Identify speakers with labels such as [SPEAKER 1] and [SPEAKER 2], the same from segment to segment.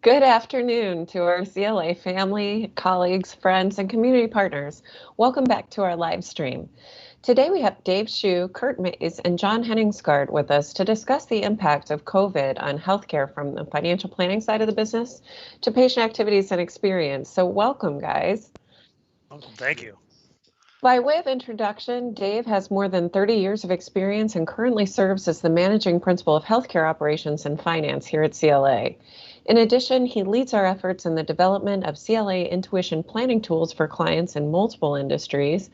[SPEAKER 1] Good afternoon to our CLA family, colleagues, friends, and community partners. Welcome back to our live stream. Today we have Dave Hsu, Kurt Mays, and John Henningsgaard with us to discuss the impact of COVID on healthcare from the financial planning side of the business to patient activities and experience. So welcome, guys.
[SPEAKER 2] Welcome. Thank you.
[SPEAKER 1] By way of introduction, Dave has more than 30 years of experience and currently serves as the managing principal of healthcare operations and finance here at CLA. In addition, he leads our efforts in the development of CLA intuition planning tools for clients in multiple industries.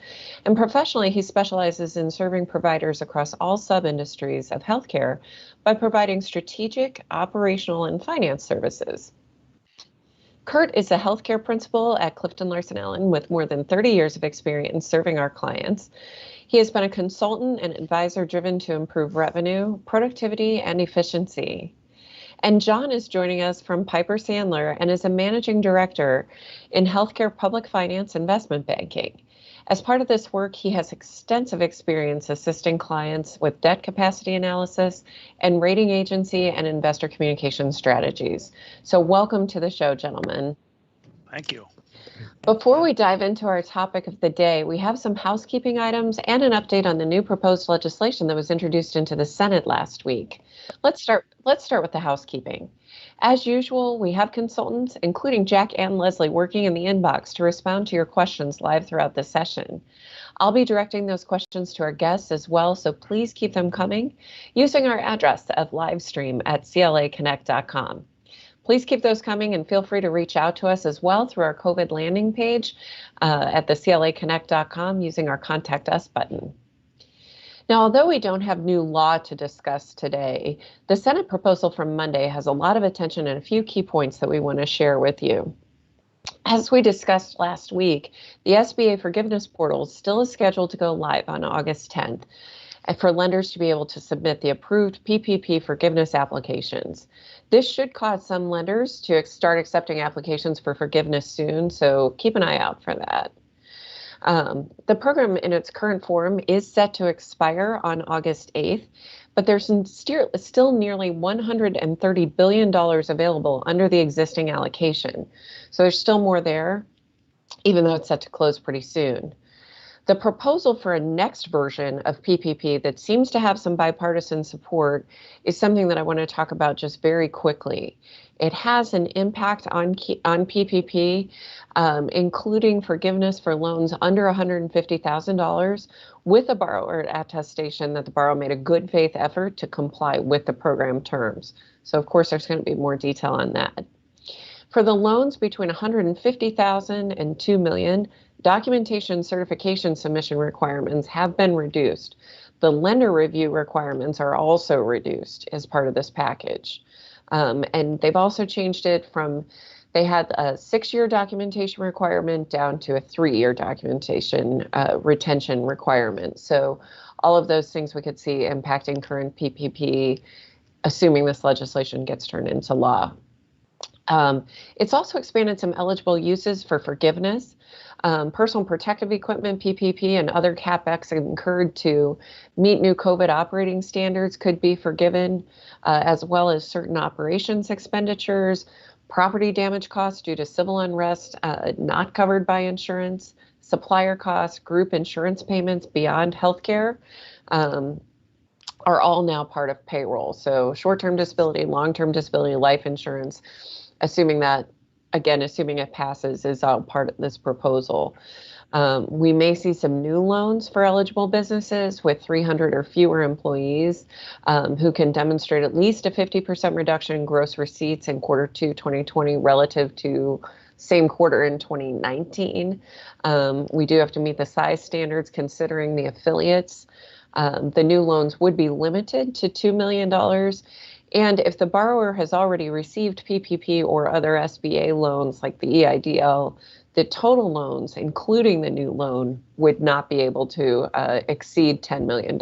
[SPEAKER 1] And professionally, he specializes in serving providers across all sub-industries of healthcare by providing strategic, operational, and finance services. Kurt is a healthcare principal at Clifton Larson Allen with more than 30 years of experience serving our clients. He has been a consultant and advisor driven to improve revenue, productivity, and efficiency. And John is joining us from Piper Sandler and is a managing director in healthcare public finance investment banking. As part of this work, he has extensive experience assisting clients with debt capacity analysis and rating agency and investor communication strategies. So welcome to the show, gentlemen.
[SPEAKER 2] Thank you.
[SPEAKER 1] Before we dive into our topic of the day, we have some housekeeping items and an update on the new proposed legislation that was introduced into the Senate last week. Let's start with the housekeeping. As usual, we have consultants, including Jack and Leslie, working in the inbox to respond to your questions live throughout the session. I'll be directing those questions to our guests as well, so please keep them coming using our address of livestream at claconnect.com. Please keep those coming and feel free to reach out to us as well through our COVID landing page at the claconnect.com using our Contact Us button. Now, although we don't have new law to discuss today, the Senate proposal from Monday has a lot of attention and a few key points that we want to share with you. As we discussed last week, the SBA forgiveness portal still is scheduled to go live on August 10th for lenders to be able to submit the approved PPP forgiveness applications. This should cause some lenders to start accepting applications for forgiveness soon, so keep an eye out for that. The program in its current form is set to expire on August 8th, but there's still nearly $130 billion available under the existing allocation. So there's still more there, even though it's set to close pretty soon. The proposal for a next version of PPP that seems to have some bipartisan support is something that I want to talk about just very quickly. It has an impact on PPP, including forgiveness for loans under $150,000 with a borrower attestation that the borrower made a good faith effort to comply with the program terms. So of course, there's going to be more detail on that. For the loans between $150,000 and $2 million, documentation certification submission requirements have been reduced. The lender review requirements are also reduced as part of this package. And they've also changed it from, they had a 6-year documentation requirement down to a 3-year documentation retention requirement. So all of those things we could see impacting current PPP, assuming this legislation gets turned into law. It's also expanded some eligible uses for forgiveness. Personal protective equipment, PPP, and other CapEx incurred to meet new COVID operating standards could be forgiven, as well as certain operations expenditures, property damage costs due to civil unrest not covered by insurance, supplier costs, group insurance payments beyond healthcare are all now part of payroll. So short-term disability, long-term disability, life insurance, assuming it passes, is all part of this proposal. We may see some new loans for eligible businesses with 300 or fewer employees who can demonstrate at least a 50% reduction in gross receipts in Q2 2020 relative to same quarter in 2019. We do have to meet the size standards considering the affiliates. The new loans would be limited to $2 million. And if the borrower has already received PPP or other SBA loans like the EIDL, the total loans, including the new loan, would not be able to exceed $10 million.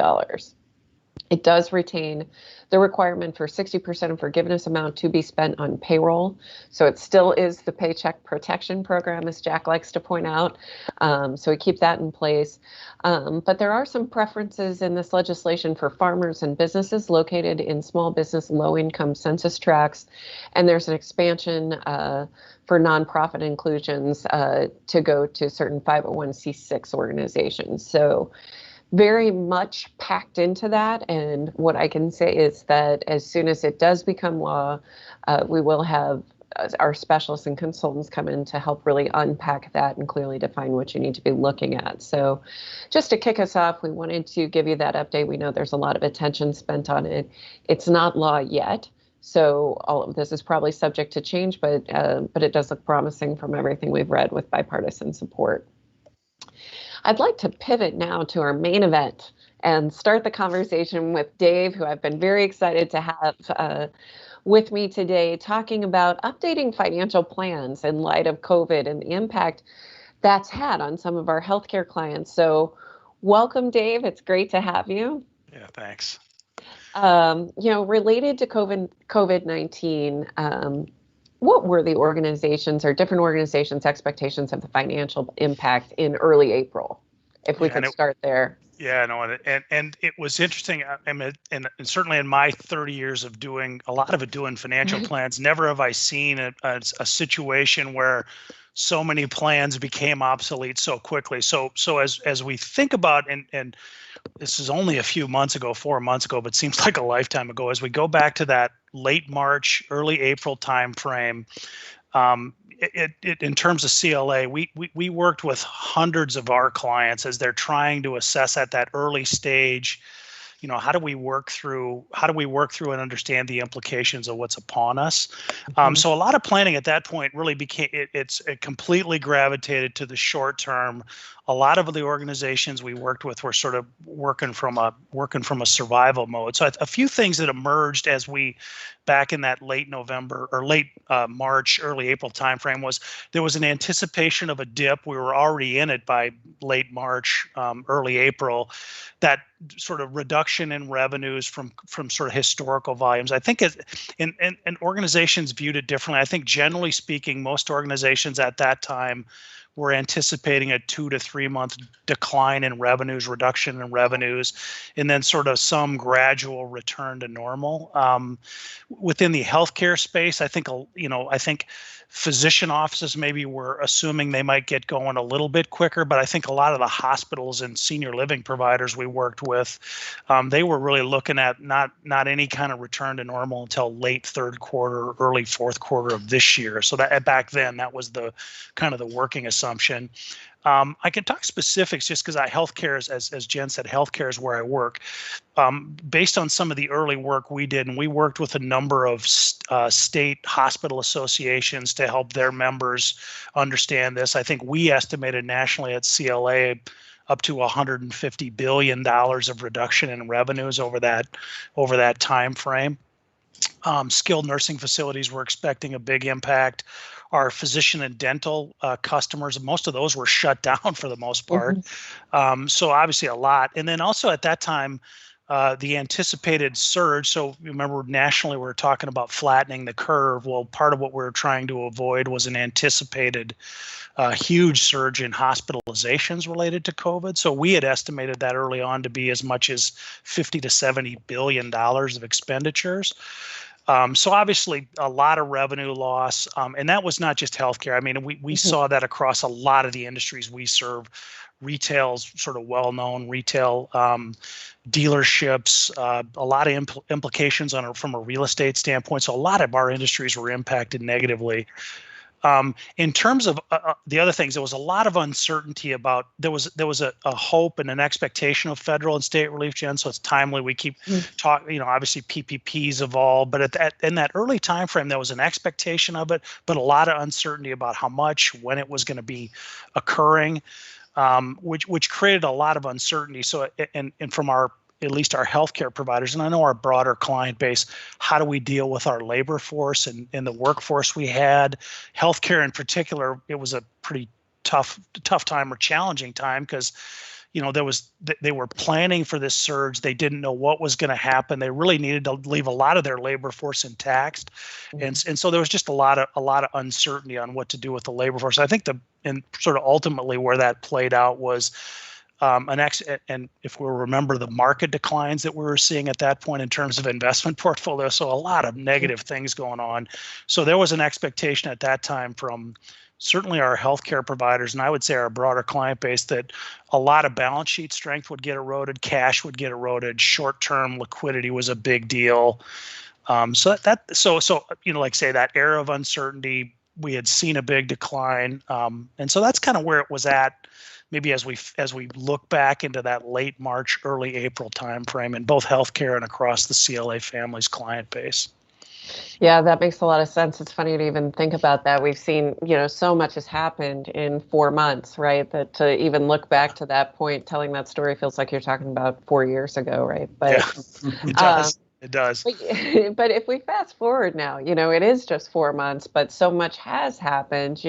[SPEAKER 1] It does retain the requirement for 60% of forgiveness amount to be spent on payroll. So it still is the Paycheck Protection Program, as Jack likes to point out. So we keep that in place. But there are some preferences in this legislation for farmers and businesses located in small business low-income census tracts. And there's an expansion for nonprofit inclusions to go to certain 501c6 organizations. So very much packed into that. And what I can say is that as soon as it does become law, we will have our specialists and consultants come in to help really unpack that and clearly define what you need to be looking at. So just to kick us off, we wanted to give you that update. We know there's a lot of attention spent on it. It's not law yet. So all of this is probably subject to change, but it does look promising from everything we've read with bipartisan support. I'd like to pivot now to our main event and start the conversation with Dave, who I've been very excited to have with me today, talking about updating financial plans in light of COVID and the impact that's had on some of our healthcare clients. So welcome, Dave. It's great to have you.
[SPEAKER 2] Yeah, thanks.
[SPEAKER 1] Related to COVID-19, what were the organizations or different organizations' expectations of the financial impact in early April? If we could start there.
[SPEAKER 2] Yeah, no, and it was interesting. I mean, and certainly in my 30 years of doing financial plans, never have I seen a situation where so many plans became obsolete so quickly. So as we think about, and this is only a few months ago, 4 months ago, but seems like a lifetime ago. As we go back to that late March, early April timeframe, in terms of CLA, we worked with hundreds of our clients as they're trying to assess at that early stage, how do we work through and understand the implications of what's upon us? So a lot of planning at that point really it completely gravitated to the short term. A lot of the organizations we worked with were sort of working from a survival mode. So a few things that emerged as we back in that late November or late March, early April timeframe was there was an anticipation of a dip. We were already in it by late March, early April. That sort of reduction in revenues from sort of historical volumes. I think and organizations viewed it differently. I think generally speaking, most organizations at that time were anticipating a 2 to 3 month decline in revenues, reduction in revenues, and then sort of some gradual return to normal. Within the healthcare space, I think physician offices maybe were assuming they might get going a little bit quicker, but I think a lot of the hospitals and senior living providers we worked with, they were really looking at not any kind of return to normal until late third quarter, early fourth quarter of this year. So that back then, that was the kind of the working assumption. I can talk specifics just because healthcare is, as Jen said, healthcare is where I work. Based on some of the early work we did, and we worked with a number of state hospital associations to help their members understand this. I think we estimated nationally at CLA up to $150 billion of reduction in revenues over that time frame. Skilled nursing facilities were expecting a big impact. Our physician and dental customers, most of those were shut down for the most part. So obviously a lot. And then also at that time, the anticipated surge. So remember, nationally, we were talking about flattening the curve. Well, part of what we were trying to avoid was an anticipated huge surge in hospitalizations related to COVID. So we had estimated that early on to be as much as $50 to $70 billion of expenditures. So obviously a lot of revenue loss, and that was not just healthcare. I mean, we saw that across a lot of the industries we serve. Retail's sort of well-known retail dealerships, a lot of implications from a real estate standpoint. So a lot of our industries were impacted negatively. In terms of the other things, there was a lot of uncertainty about, there was a hope and an expectation of federal and state relief, Jen, so it's timely. We keep talking, obviously PPPs evolved, but in that early time frame, there was an expectation of it, but a lot of uncertainty about how much, when it was going to be occurring, which created a lot of uncertainty. So, and from at least our healthcare providers, and I know our broader client base, how do we deal with our labor force and the workforce we had? Healthcare in particular, it was a pretty tough time or challenging time because, they were planning for this surge. They didn't know what was going to happen. They really needed to leave a lot of their labor force intact, and so there was just a lot of uncertainty on what to do with the labor force. I think and sort of ultimately where that played out was and if we remember the market declines that we were seeing at that point in terms of investment portfolio, so a lot of negative things going on. So there was an expectation at that time from certainly our healthcare providers, and I would say our broader client base, that a lot of balance sheet strength would get eroded, cash would get eroded, short-term liquidity was a big deal. So like say that era of uncertainty, we had seen a big decline, and so that's kind of where it was at. Maybe as we look back into that late March, early April timeframe in both healthcare and across the CLA family's client base.
[SPEAKER 1] Yeah, that makes a lot of sense. It's funny to even think about that. We've seen, so much has happened in 4 months, right? That to even look back to that point, telling that story feels like you're talking about 4 years ago, right? But
[SPEAKER 2] yeah, it does. It does.
[SPEAKER 1] But if we fast forward now, it is just 4 months, but so much has happened.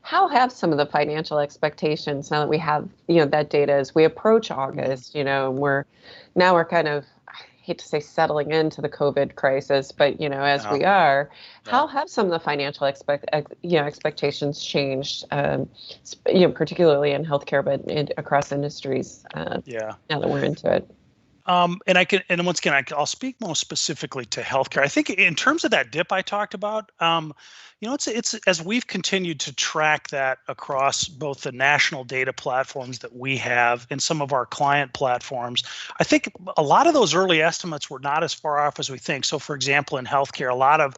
[SPEAKER 1] How have some of the financial expectations, now that we have, that data as we approach August, we're kind of, I hate to say settling into the COVID crisis, but, as we are, how have some of the financial expectations changed, particularly in healthcare, but across industries, now that we're into it?
[SPEAKER 2] And once again, I'll speak most specifically to healthcare. I think in terms of that dip I talked about, it's as we've continued to track that across both the national data platforms that we have and some of our client platforms, I think a lot of those early estimates were not as far off as we think. So, for example, in healthcare, a lot of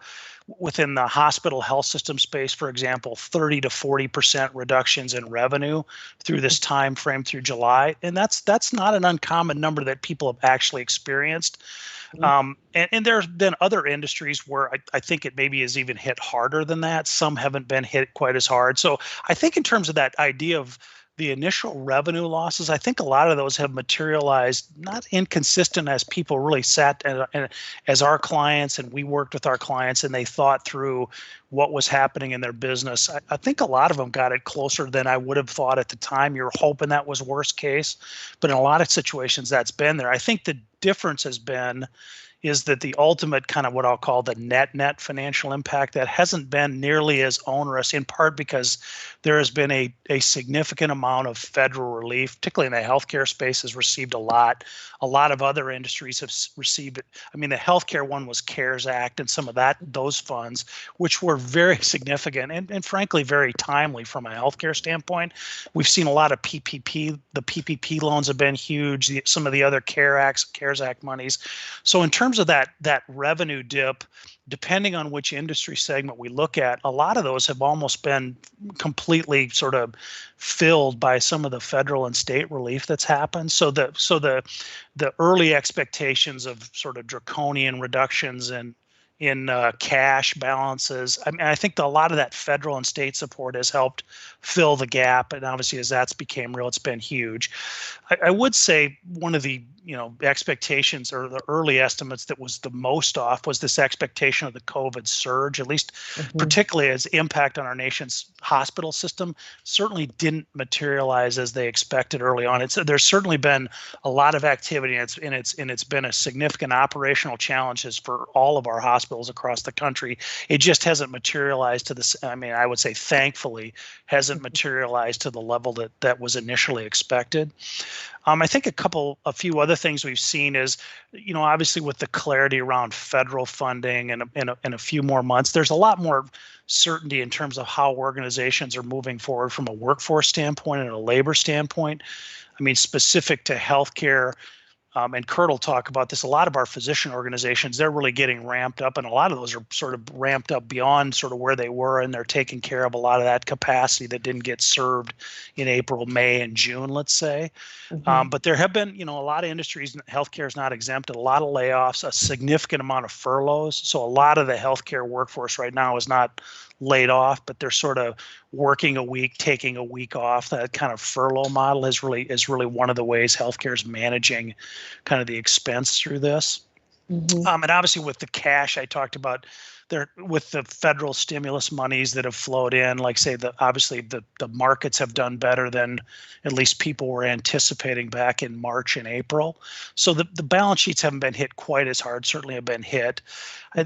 [SPEAKER 2] within the hospital health system space, for example, 30 to 40% reductions in revenue through this time frame through July, and that's not an uncommon number that people have actually experienced. And there's been other industries where I think it maybe is even hit harder than that. Some haven't been hit quite as hard. So I think in terms of that idea of the initial revenue losses, I think a lot of those have materialized not inconsistent as people really sat and as our clients, and we worked with our clients and they thought through what was happening in their business. I think a lot of them got it closer than I would have thought at the time. You're hoping that was worst case, but in a lot of situations that's been there. I think the difference has been is that the ultimate kind of what I'll call the net financial impact, that hasn't been nearly as onerous, in part because there has been a significant amount of federal relief, particularly in the healthcare space, has received a lot. A lot of other industries have received it. I mean, the healthcare one was CARES Act and some of those funds, which were very significant and frankly, very timely from a healthcare standpoint. We've seen a lot of PPP. The PPP loans have been huge. Some of the other CARES Act monies. So in terms of that revenue dip, depending on which industry segment we look at, a lot of those have almost been completely sort of filled by some of the federal and state relief that's happened. So the early expectations of sort of draconian reductions in cash balances, I mean, I think a lot of that federal and state support has helped fill the gap, and obviously as that's became real, it's been huge. I would say one of the expectations or the early estimates that was the most off was this expectation of the COVID surge, at least particularly as impact on our nation's hospital system, certainly didn't materialize as they expected early on. There's certainly been a lot of activity, and it's been a significant operational challenges for all of our hospitals across the country. It just hasn't materialized to this. I mean, I would say thankfully hasn't materialized to the level that was initially expected. I think a few other things we've seen is, obviously with the clarity around federal funding and in a few more months, there's a lot more certainty in terms of how organizations are moving forward from a workforce standpoint and a labor standpoint. I mean, specific to healthcare, and Kurt will talk about this, a lot of our physician organizations, they're really getting ramped up, and a lot of those are sort of ramped up beyond sort of where they were, and they're taking care of a lot of that capacity that didn't get served in April, May, and June, let's say. But there have been, a lot of industries, healthcare is not exempted, a lot of layoffs, a significant amount of furloughs. So a lot of the healthcare workforce right now is not laid off, but they're sort of working a week, taking a week off. That kind of furlough model is really one of the ways healthcare is managing kind of the expense through this. And obviously with the cash I talked about there, with the federal stimulus monies that have flowed in, like say obviously the markets have done better than at least people were anticipating back in March and April. So the balance sheets haven't been hit quite as hard, certainly have been hit.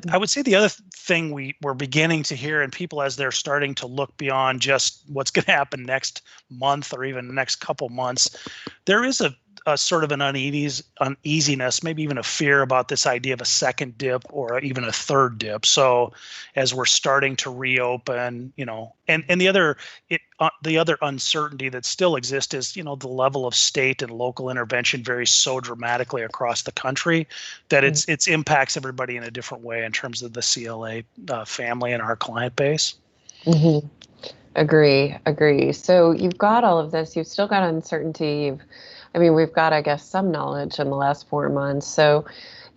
[SPEAKER 2] I would say the other thing we're beginning to hear, and people as they're starting to look beyond just what's going to happen next month or even the next couple months, there is a sort of an uneasiness, maybe even a fear about this idea of a second dip or even a third dip. So as we're starting to reopen, and the other uncertainty that still exists is, the level of state and local intervention varies so dramatically across the country that it's impacts everybody in a different way in terms of the CLA family and our client base.
[SPEAKER 1] Agree. So you've got all of this, you've still got uncertainty. We've got, I guess, some knowledge in the last 4 months. So,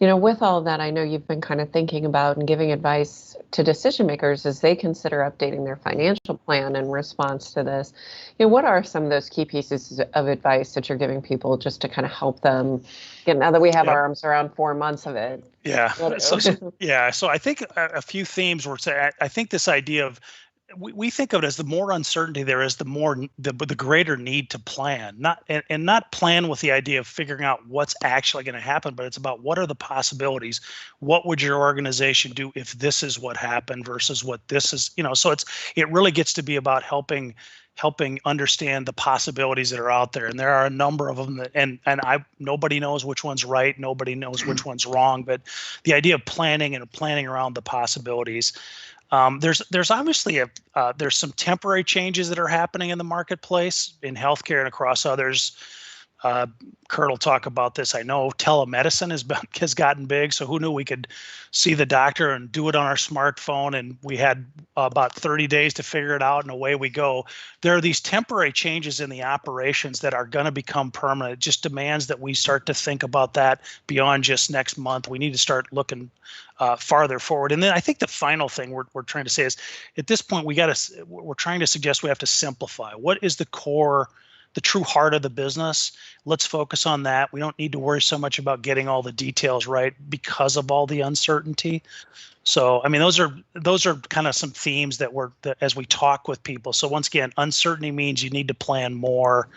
[SPEAKER 1] with all of that, I know you've been kind of thinking about and giving advice to decision makers as they consider updating their financial plan in response to this. What are some of those key pieces of advice that you're giving people just to kind of help them get, now that we have our arms around 4 months of it?
[SPEAKER 2] Yeah. So I think a few themes were saying, I think this idea of, we think of it as the more uncertainty there is, the greater need to plan, not plan with the idea of figuring out what's actually going to happen, but it's about what are the possibilities. What would your organization do if this is what happened versus what this is, so it really gets to be about helping understand the possibilities that are out there. And there are a number of them nobody knows which one's right. Nobody knows which one's wrong, but the idea of planning around the possibilities. There's obviously there's some temporary changes that are happening in the marketplace in healthcare and across others. Kurt will talk about this. I know telemedicine has gotten big. So who knew we could see the doctor and do it on our smartphone, and we had about 30 days to figure it out, and away we go. There are these temporary changes in the operations that are going to become permanent. It just demands that we start to think about that beyond just next month. We need to start looking farther forward. And then I think the final thing we're trying to say is, at this point, we're trying to suggest we have to simplify. What is the core, the true heart of the business? Let's focus on that. We don't need to worry so much about getting all the details right because of all the uncertainty. So, those are kind of some themes that as we talk with people. So once again, uncertainty means you need to plan more.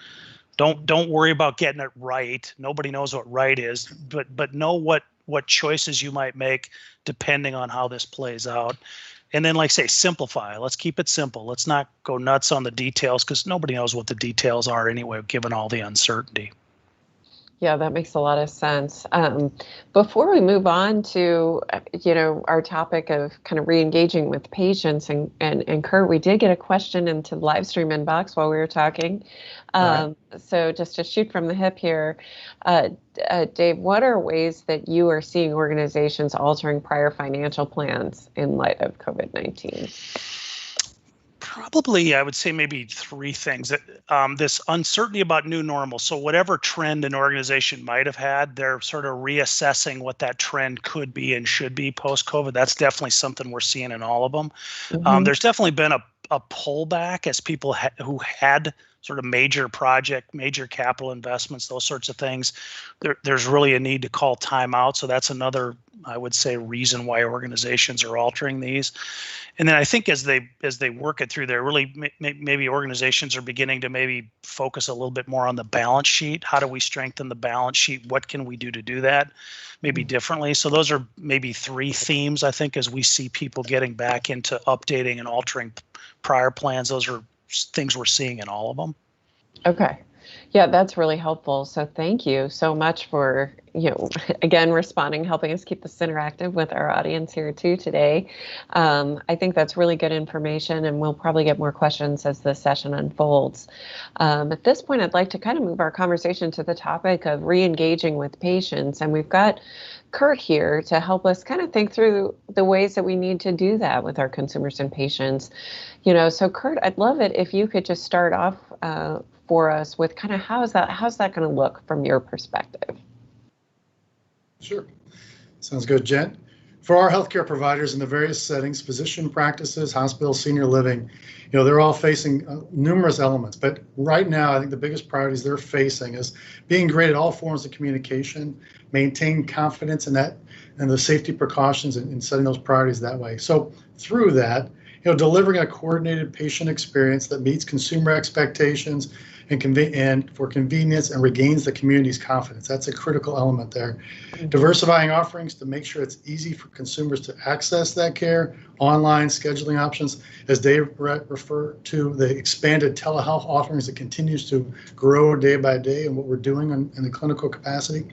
[SPEAKER 2] Don't worry about getting it right. Nobody knows what right is, but know what choices you might make depending on how this plays out. And then, like say, simplify. Let's keep it simple. Let's not go nuts on the details, because nobody knows what the details are anyway, given all the uncertainty.
[SPEAKER 1] Yeah, that makes a lot of sense. Before we move on to, our topic of kind of re-engaging with patients, and Kurt, we did get a question into the live stream inbox while we were talking. Right. So just to shoot from the hip here, Dave, what are ways that you are seeing organizations altering prior financial plans in light of COVID-19?
[SPEAKER 2] Probably, I would say maybe three things. This uncertainty about new normal. So whatever trend an organization might have had, they're sort of reassessing what that trend could be and should be post-COVID. That's definitely something we're seeing in all of them. There's definitely been a pullback as people who had sort of major capital investments, those sorts of things. There's really a need to call time out. So that's another, I would say, reason why organizations are altering these. And then I think as they work it through, they're really maybe organizations are beginning to maybe focus a little bit more on the balance sheet. How do we strengthen the balance sheet? What can we do to do that maybe differently? So those are maybe three themes, I think, as we see people getting back into updating and altering prior plans. Those are things we're seeing in all of them.
[SPEAKER 1] Okay. Yeah, that's really helpful. So thank you so much for, again, responding, helping us keep this interactive with our audience here too today. I think that's really good information, and we'll probably get more questions as the session unfolds. At this point, I'd like to kind of move our conversation to the topic of re-engaging with patients. And we've got Kurt here to help us kind of think through the ways that we need to do that with our consumers and patients. So Kurt, I'd love it if you could just start off for us with kind of how's that going to look from your perspective?
[SPEAKER 3] Sure. Sounds good, Jen. For our healthcare providers in the various settings, physician practices, hospitals, senior living, they're all facing numerous elements. But right now, I think the biggest priorities they're facing is being great at all forms of communication, maintain confidence in that and the safety precautions in setting those priorities that way. So through that, delivering a coordinated patient experience that meets consumer expectations and for convenience and regains the community's confidence. That's a critical element there. Mm-hmm. Diversifying offerings to make sure it's easy for consumers to access that care, online scheduling options, as Dave referred to the expanded telehealth offerings that continues to grow day by day and what we're doing in the clinical capacity.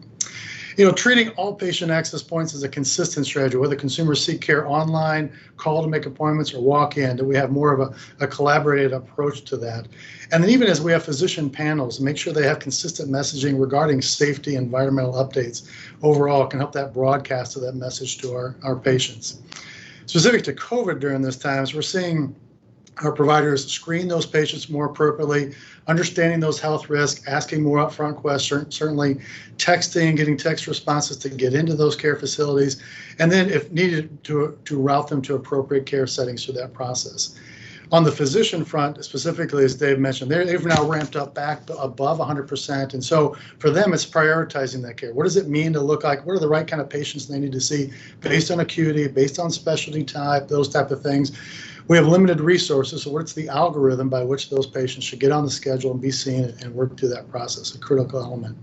[SPEAKER 3] Treating all patient access points as a consistent strategy, whether consumers seek care online, call to make appointments, or walk in, that we have more of a collaborated approach to that. And then even as we have physician panels, make sure they have consistent messaging regarding safety, environmental updates. Overall, it can help that broadcast of that message to our patients. Specific to COVID during this time, we're seeing our providers screen those patients more appropriately, understanding those health risks, asking more upfront questions, certainly texting, getting text responses to get into those care facilities, and then if needed to route them to appropriate care settings through that process. On the physician front, specifically, as Dave mentioned, they've now ramped up back above 100%. And so for them, it's prioritizing that care. What does it mean to look like? What are the right kind of patients they need to see based on acuity, based on specialty type, those type of things? We have limited resources, so what's the algorithm by which those patients should get on the schedule and be seen and work through that process, a critical element.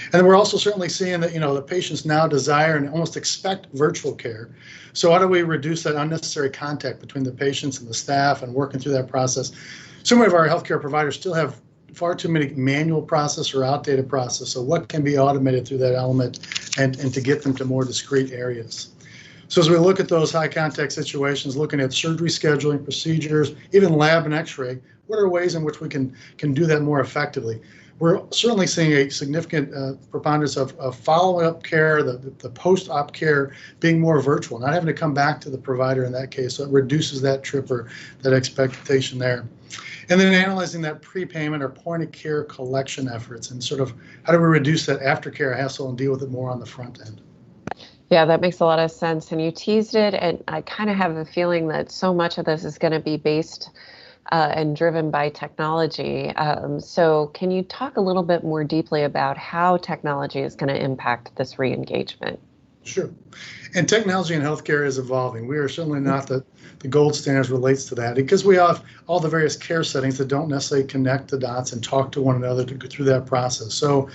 [SPEAKER 3] And then we're also certainly seeing that, the patients now desire and almost expect virtual care. So how do we reduce that unnecessary contact between the patients and the staff and working through that process? So many of our healthcare providers still have far too many manual process or outdated process. So what can be automated through that element and to get them to more discrete areas? So as we look at those high contact situations, looking at surgery scheduling, procedures, even lab and x-ray, what are ways in which we can do that more effectively? We're certainly seeing a significant preponderance of follow-up care, the post-op care being more virtual, not having to come back to the provider in that case. So it reduces that trip or that expectation there. And then analyzing that prepayment or point of care collection efforts and sort of how do we reduce that aftercare hassle and deal with it more on the front end.
[SPEAKER 1] Yeah, that makes a lot of sense. And you teased it, and I kind of have a feeling that so much of this is going to be based and driven by technology. So can you talk a little bit more deeply about how technology is going to impact this re-engagement?
[SPEAKER 3] Sure. And technology in healthcare is evolving. We are certainly not the gold standards relates to that because we have all the various care settings that don't necessarily connect the dots and talk to one another to go through that process. So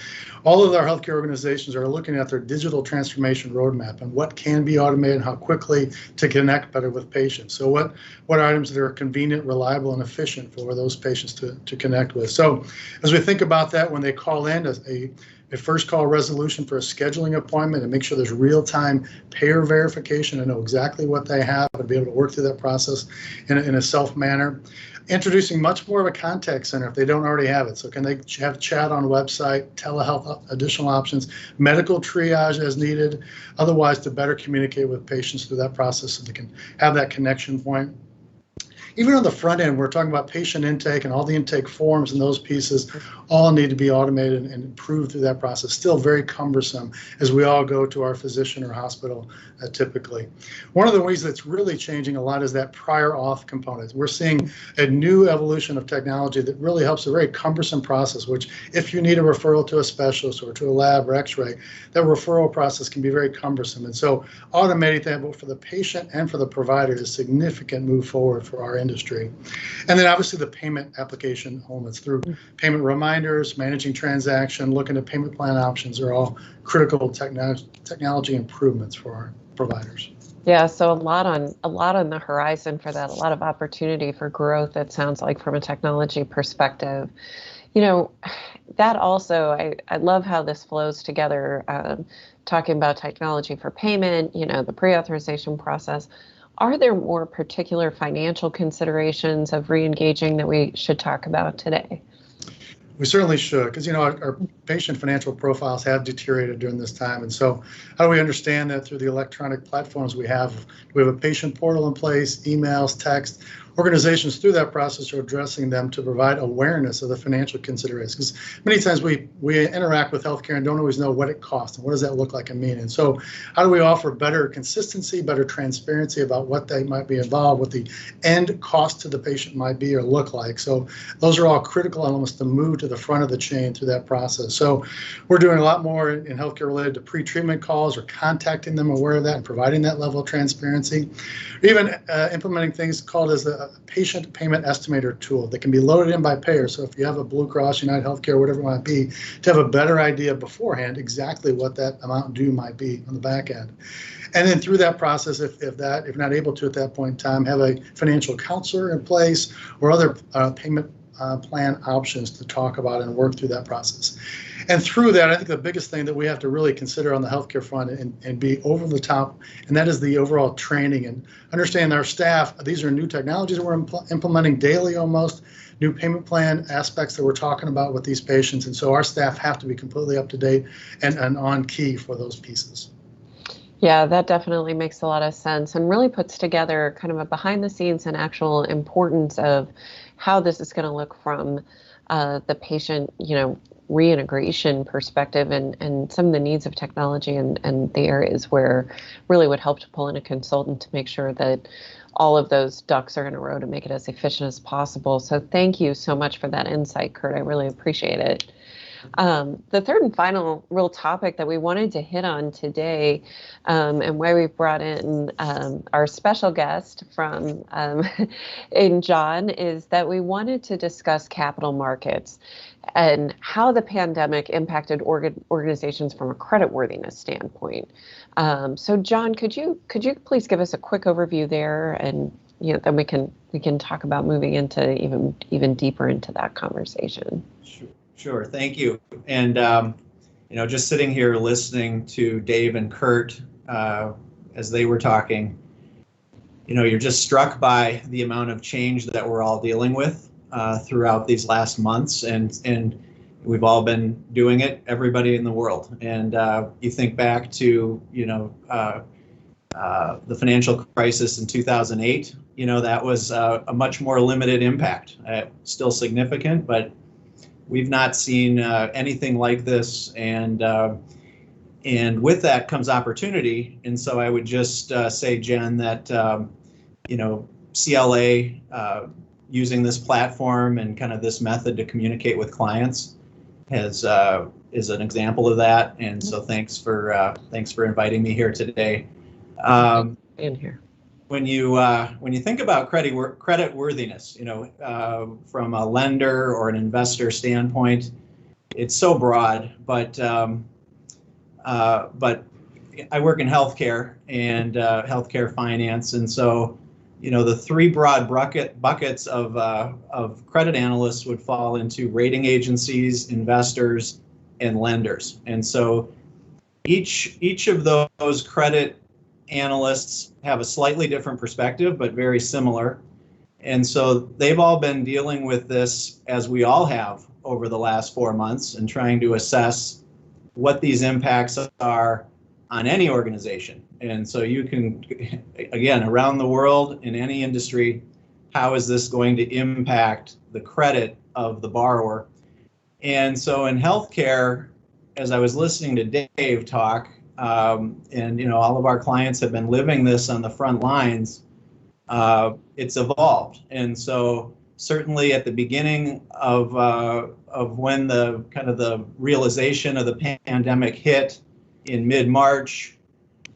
[SPEAKER 3] all of our healthcare organizations are looking at their digital transformation roadmap and what can be automated and how quickly to connect better with patients. So what items that are convenient, reliable, and efficient for those patients to connect with. So as we think about that, when they call in a first call resolution for a scheduling appointment and make sure there's real-time payer verification and know exactly what they have and be able to work through that process in a self manner. Introducing much more of a contact center if they don't already have it. So can they have chat on website, telehealth, additional options, medical triage as needed, otherwise to better communicate with patients through that process so they can have that connection point. Even on the front end, we're talking about patient intake and all the intake forms and those pieces all need to be automated and improved through that process. Still very cumbersome as we all go to our physician or hospital typically. One of the ways that's really changing a lot is that prior auth component. We're seeing a new evolution of technology that really helps a very cumbersome process, which if you need a referral to a specialist or to a lab or x-ray, that referral process can be very cumbersome. And so automating that both for the patient and for the provider is a significant move forward for our industry. And then obviously the payment application elements through payment reminders, managing transaction, looking at payment plan options are all critical technology improvements for our providers.
[SPEAKER 1] Yeah, so a lot on the horizon for that, a lot of opportunity for growth, it sounds like, from a technology perspective. That also, I love how this flows together, talking about technology for payment, the pre-authorization process. Are there more particular financial considerations of re-engaging that we should talk about today?
[SPEAKER 3] We certainly should, because our patient financial profiles have deteriorated during this time, and so how do we understand that through the electronic platforms we have? We have a patient portal in place, emails, text, organizations through that process are addressing them to provide awareness of the financial considerations. Because many times we interact with healthcare and don't always know what it costs and what does that look like and mean. And so how do we offer better consistency, better transparency about what they might be involved, what the end cost to the patient might be or look like. So those are all critical elements to move to the front of the chain through that process. So we're doing a lot more in healthcare related to pre-treatment calls or contacting them aware of that and providing that level of transparency. Even implementing things called as a patient payment estimator tool that can be loaded in by payers. So if you have a Blue Cross, United Healthcare, whatever it might be, to have a better idea beforehand exactly what that amount due might be on the back end. And then through that process, if not able to at that point in time, have a financial counselor in place or other payment plan options to talk about and work through that process. And through that, I think the biggest thing that we have to really consider on the healthcare front and be over the top, and that is the overall training and understand our staff. These are new technologies that we're implementing daily almost, new payment plan aspects that we're talking about with these patients. And so our staff have to be completely up to date and on key for those pieces.
[SPEAKER 1] Yeah, that definitely makes a lot of sense and really puts together kind of a behind the scenes and actual importance of how this is going to look from the patient, reintegration perspective and some of the needs of technology and the areas where really would help to pull in a consultant to make sure that all of those ducks are in a row to make it as efficient as possible. So thank you so much for that insight, Kurt. I really appreciate it. The third and final real topic that we wanted to hit on today, and why we brought in our special guest from in John, is that we wanted to discuss capital markets and how the pandemic impacted organizations from a creditworthiness standpoint. So, John, could you please give us a quick overview there, and then we can talk about moving into even deeper into that conversation.
[SPEAKER 4] Sure. Thank you. And, just sitting here listening to Dave and Kurt as they were talking, you're just struck by the amount of change that we're all dealing with throughout these last months. And we've all been doing it, everybody in the world. And you think back to, the financial crisis in 2008, that was a much more limited impact, still significant, but we've not seen anything like this, and with that comes opportunity. And so I would just say, Jen, that CLA using this platform and kind of this method to communicate with clients is an example of that. And so thanks for inviting me here today.
[SPEAKER 1] In here.
[SPEAKER 4] When you think about credit worthiness, from a lender or an investor standpoint, it's so broad. But I work in healthcare and healthcare finance, and so the three broad buckets of credit analysts would fall into rating agencies, investors, and lenders. And so each of those credit analysts have a slightly different perspective, but very similar. And so they've all been dealing with this, as we all have over the last 4 months, and trying to assess what these impacts are on any organization. And so you can, again, around the world, in any industry, how is this going to impact the credit of the borrower? And so in healthcare, as I was listening to Dave talk, and all of our clients have been living this on the front lines, it's evolved. And so certainly at the beginning of when the kind of the realization of the pandemic hit in mid-March,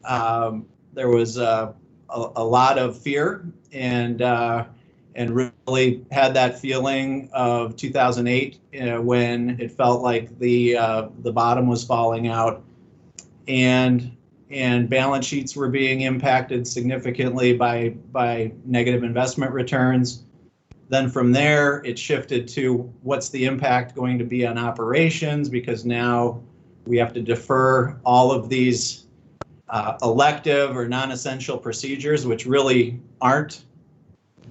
[SPEAKER 4] there was a lot of fear, and really had that feeling of 2008 when it felt like the bottom was falling out. And balance sheets were being impacted significantly by negative investment returns. Then from there, it shifted to what's the impact going to be on operations, because now we have to defer all of these elective or non-essential procedures, which really aren't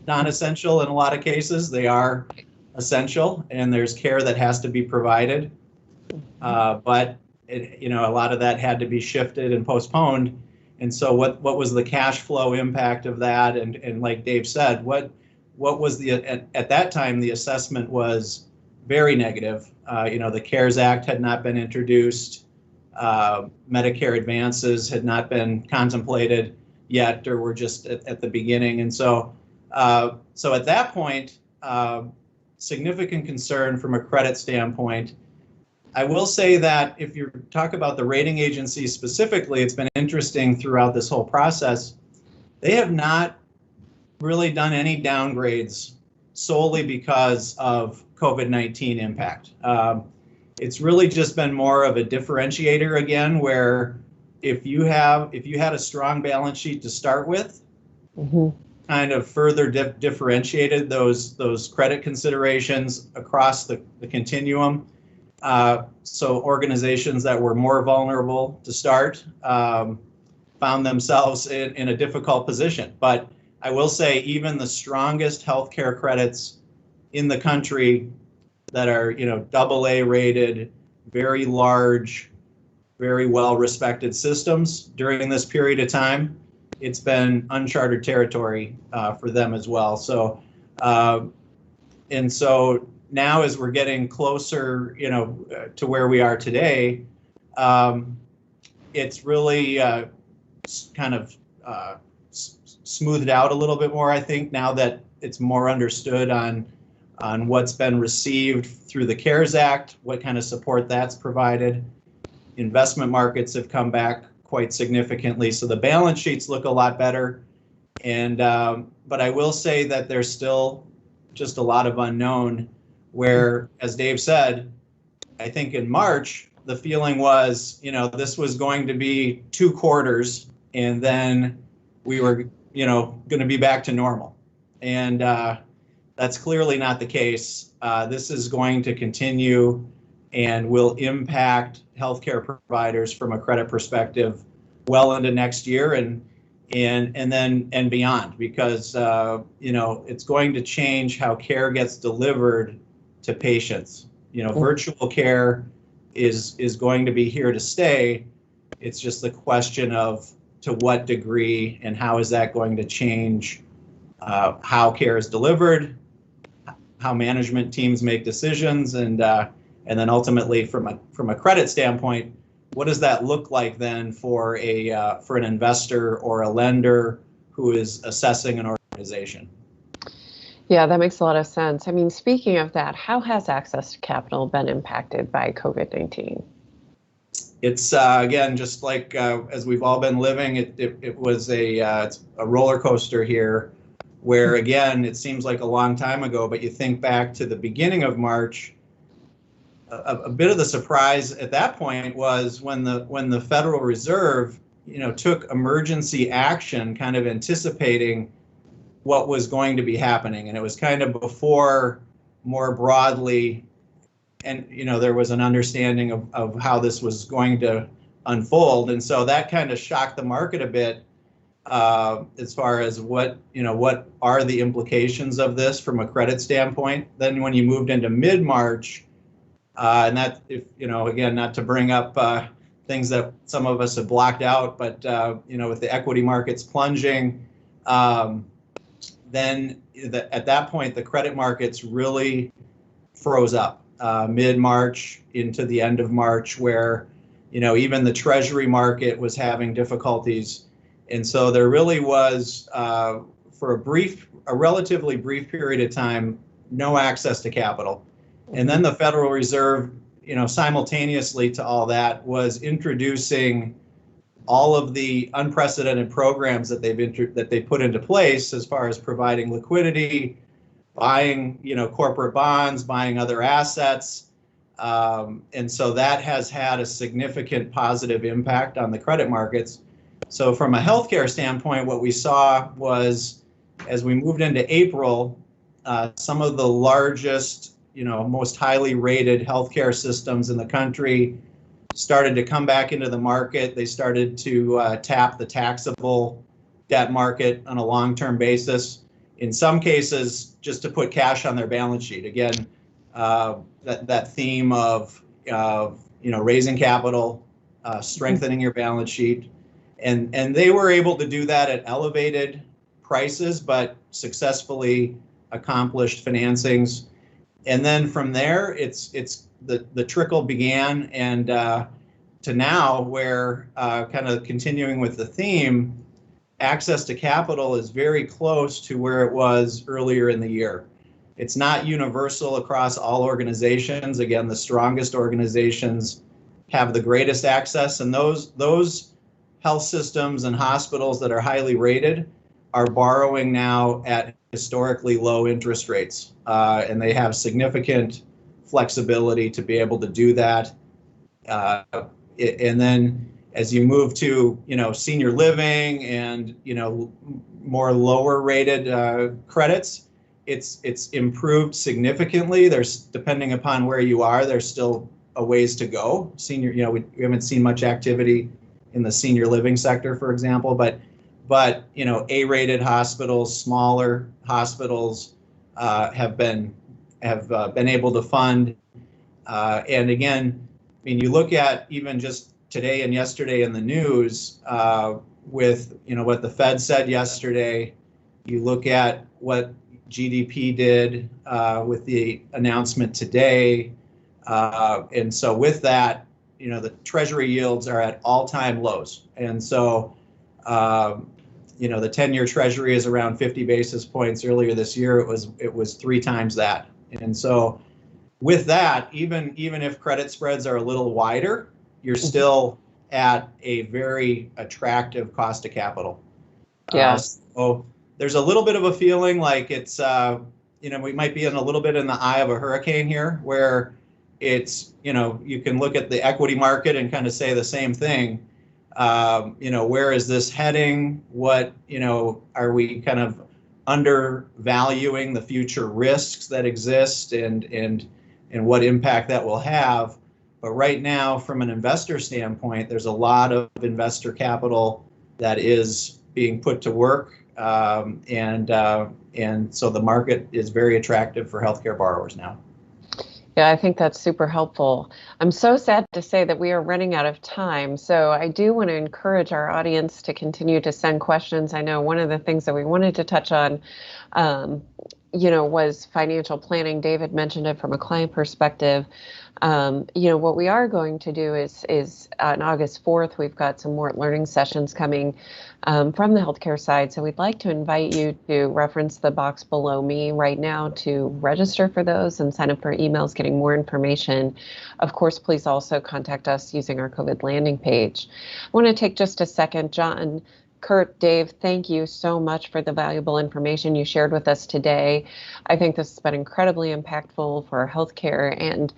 [SPEAKER 4] non-essential in a lot of cases. They are essential, and there's care that has to be provided. But a lot of that had to be shifted and postponed. And so what was the cash flow impact of that? And like Dave said, what what was at that time, the assessment was very negative. The CARES Act had not been introduced. Medicare advances had not been contemplated yet, or were just at the beginning. And so at that point, significant concern from a credit standpoint. I will say that if you talk about the rating agencies specifically, it's been interesting throughout this whole process. They have not really done any downgrades solely because of COVID-19 impact. It's really just been more of a differentiator again, where if you had a strong balance sheet to start with, kind of further differentiated those credit considerations across the continuum. So organizations that were more vulnerable to start found themselves in a difficult position. But I will say even the strongest healthcare credits in the country that are, AA rated, very large, very well-respected systems during this period of time, it's been uncharted territory for them as well. So, and so now as we're getting closer, to where we are today, it's really kind of smoothed out a little bit more, I think, now that it's more understood on what's been received through the CARES Act, what kind of support that's provided. Investment markets have come back quite significantly, so the balance sheets look a lot better. And but I will say that there's still just a lot of unknown, where, as Dave said, I think in March, the feeling was, this was going to be 2 quarters, and then we were, going to be back to normal. And that's clearly not the case. This is going to continue and will impact healthcare providers from a credit perspective well into next year and then beyond, because it's going to change how care gets delivered to patients. Virtual care is going to be here to stay. It's just the question of to what degree and how is that going to change how care is delivered, how management teams make decisions, and then ultimately from a credit standpoint, what does that look like then for an investor or a lender who is assessing an organization?
[SPEAKER 1] Yeah, that makes a lot of sense. I mean, speaking of that, how has access to capital been impacted by COVID-19?
[SPEAKER 4] It's again, just like as we've all been living, it was it's a roller coaster here, where again, it seems like a long time ago, but you think back to the beginning of March. A bit of the surprise at that point was when the Federal Reserve, took emergency action, kind of anticipating what was going to be happening, and it was kind of before more broadly, and there was an understanding of how this was going to unfold, and so that kind of shocked the market a bit as far as what are the implications of this from a credit standpoint. Then when you moved into mid-March. And that, again, not to bring up things that some of us have blocked out, but, with the equity markets plunging, then at that point, the credit markets really froze up mid-March into the end of March, where, even the Treasury market was having difficulties. And so there really was, for a relatively brief period of time, no access to capital. And then the Federal Reserve, simultaneously to all that, was introducing all of the unprecedented programs that they put into place as far as providing liquidity, buying, corporate bonds, buying other assets. And so that has had a significant positive impact on the credit markets. So from a healthcare standpoint, what we saw was, as we moved into April, some of the largest, most highly rated healthcare systems in the country started to come back into the market. They started to tap the taxable debt market on a long-term basis. In some cases, just to put cash on their balance sheet. Again, that theme of raising capital, strengthening your balance sheet, and they were able to do that at elevated prices, but successfully accomplished financings. And then from there, it's the trickle began, and to now where kind of continuing with the theme, access to capital is very close to where it was earlier in the year. It's not universal across all organizations. Again, the strongest organizations have the greatest access, and those health systems and hospitals that are highly rated are borrowing now at historically low interest rates, and they have significant flexibility to be able to do that. And then as you move to, senior living and, more lower rated credits, it's improved significantly. There's, depending upon where you are, there's still a ways to go. Senior, we haven't seen much activity in the senior living sector, for example, but A-rated hospitals, smaller hospitals have been able to fund. And again, I mean, you look at even just today and yesterday in the news with what the Fed said yesterday. You look at what GDP did with the announcement today, and so with that, the Treasury yields are at all-time lows, and so the 10-year Treasury is around 50 basis points. Earlier this year, it was 3 times that, and so with that, even if credit spreads are a little wider, you're still at a very attractive cost of capital.
[SPEAKER 1] Yes.
[SPEAKER 4] So there's a little bit of a feeling like it's, we might be in a little bit in the eye of a hurricane here, where it's, you can look at the equity market and kind of say the same thing. Where is this heading? What, are we kind of undervaluing the future risks that exist and what impact that will have? But right now, from an investor standpoint, there's a lot of investor capital that is being put to work, and so the market is very attractive for healthcare borrowers now.
[SPEAKER 1] Yeah, I think that's super helpful. I'm so sad to say that we are running out of time. So I do want to encourage our audience to continue to send questions. I know one of the things that we wanted to touch on, was financial planning. David mentioned it from a client perspective. What we are going to do is on August 4th, we've got some more learning sessions coming from the healthcare side. So we'd like to invite you to reference the box below me right now to register for those and sign up for emails getting more information. Of course, please also contact us using our COVID landing page. I want to take just a second, John, Kurt, Dave, thank you so much for the valuable information you shared with us today. I think this has been incredibly impactful for our healthcare and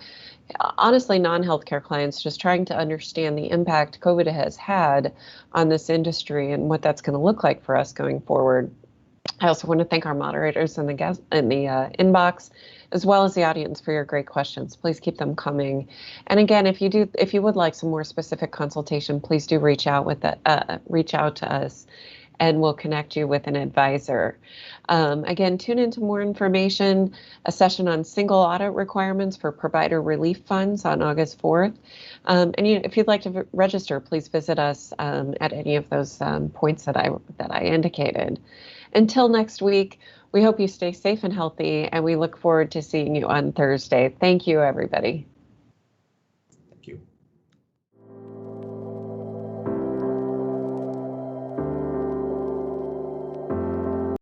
[SPEAKER 1] honestly non-healthcare clients just trying to understand the impact COVID has had on this industry and what that's going to look like for us going forward. I also want to thank our moderators in the inbox, as well as the audience for your great questions. Please keep them coming. And again, if you would like some more specific consultation, please do reach out to us, and we'll connect you with an advisor. Again, tune into more information, a session on single audit requirements for provider relief funds on August 4th. And if you'd like to register, please visit us at any of those points that I indicated. Until next week, we hope you stay safe and healthy, and we look forward to seeing you on Thursday. Thank you, everybody.